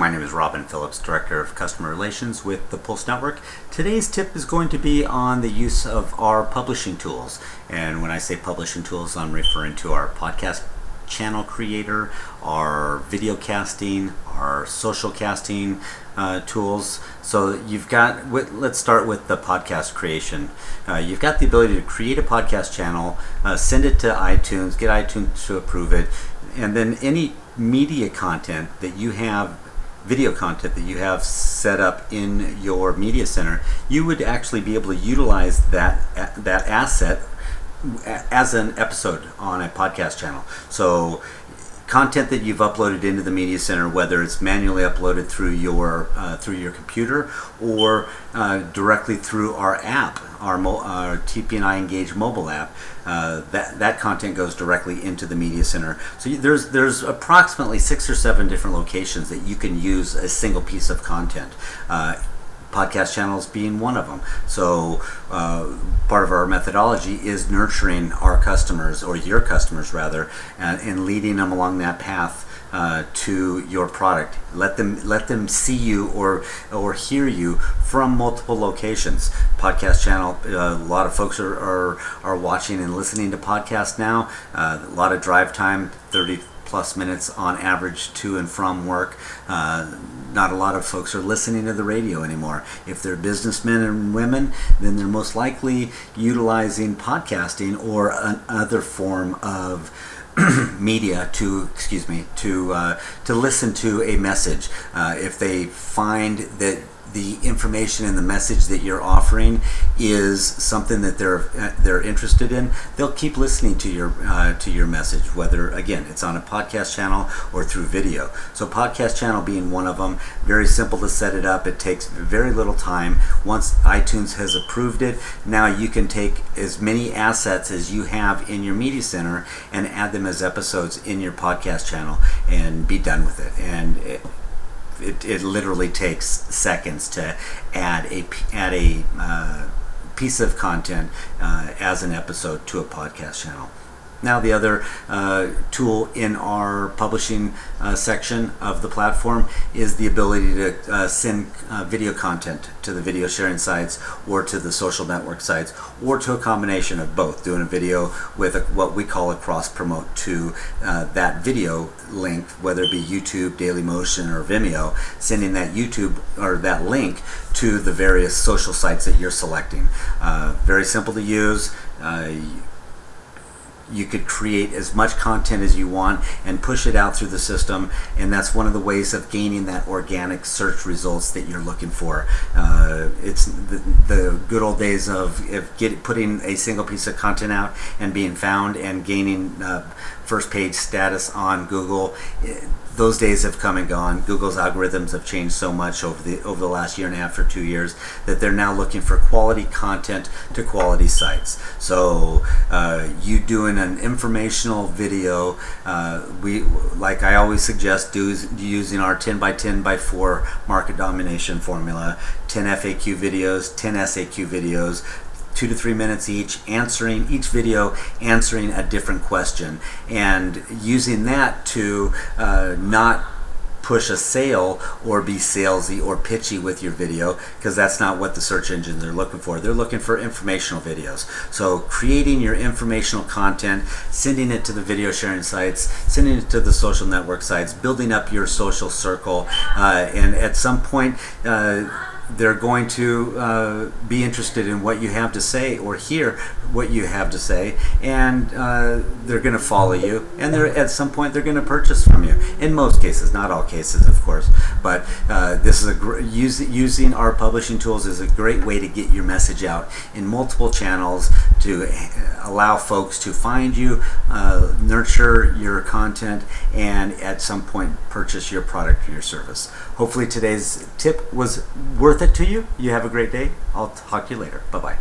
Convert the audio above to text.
my name is Robin Phillips, Director of Customer Relations with the Pulse Network. Today's tip is going to be on the use of our publishing tools. And when I say publishing tools, I'm referring to our podcast channel creator, our video casting, our social casting tools. So you've got, let's start with the podcast creation. You've got the ability to create a podcast channel, send it to iTunes, get iTunes to approve it, and then any media content that you have, video content that you have set up in your media center, you would actually be able to utilize that asset as an episode on a podcast channel. So content that you've uploaded into the media center, whether it's manually uploaded through your computer or directly through our app, our TP&I Engage mobile app, that content goes directly into the media center. So there's approximately 6 or 7 different locations that you can use a single piece of content. Podcast channels being one of them. So part of our methodology is nurturing our customers, or your customers rather, and leading them along that path to your product. Let them see you or hear you from multiple locations. Podcast channel, a lot of folks are watching and listening to podcasts now. A lot of drive time, 30 plus minutes on average to and from work. Not a lot of folks are listening to the radio anymore. If they're businessmen and women, then they're most likely utilizing podcasting or another form of media to listen to a message. If they find that the information and the message that you're offering is something that they're interested in, they'll keep listening to your message, whether again it's on a podcast channel or through video. So podcast channel being one of them, very simple to set it up. It takes very little time. Once iTunes has approved it, now you can take as many assets as you have in your media center and add them as episodes in your podcast channel and be done with it. And it literally takes seconds to add a piece of content as an episode to a podcast channel. Now the other tool in our publishing section of the platform is the ability to send video content to the video sharing sites or to the social network sites, or to a combination of both, doing a video with what we call a cross promote to that video link, whether it be YouTube, Dailymotion, or Vimeo, sending that YouTube or that link to the various social sites that you're selecting. Very simple to use. You could create as much content as you want and push it out through the system, and that's one of the ways of gaining that organic search results that you're looking for. It's the good old days of putting a single piece of content out and being found and gaining first page status on Google. Those days have come and gone. Google's algorithms have changed so much over the last year and a half or 2 years that they're now looking for quality content to quality sites. So you doing an informational video, like I always suggest, using our 10 by 10 by 4 market domination formula, 10 FAQ videos, 10 SAQ videos, 2 to 3 minutes each, each video answering a different question, and using that to not push a sale or be salesy or pitchy with your video, because that's not what the search engines are looking for. They're looking for informational videos. So creating your informational content, sending it to the video sharing sites, sending it to the social network sites, building up your social circle, and at some point they're going to be interested in what you have to say or hear what you have to say, and they're going to follow you, and at some point they're going to purchase from you. In most cases, not all cases, of course, but this is using our publishing tools is a great way to get your message out in multiple channels to allow folks to find you, nurture your content, and at some point purchase your product or your service. Hopefully today's tip was worth it to you. You have a great day. I'll talk to you later. Bye-bye.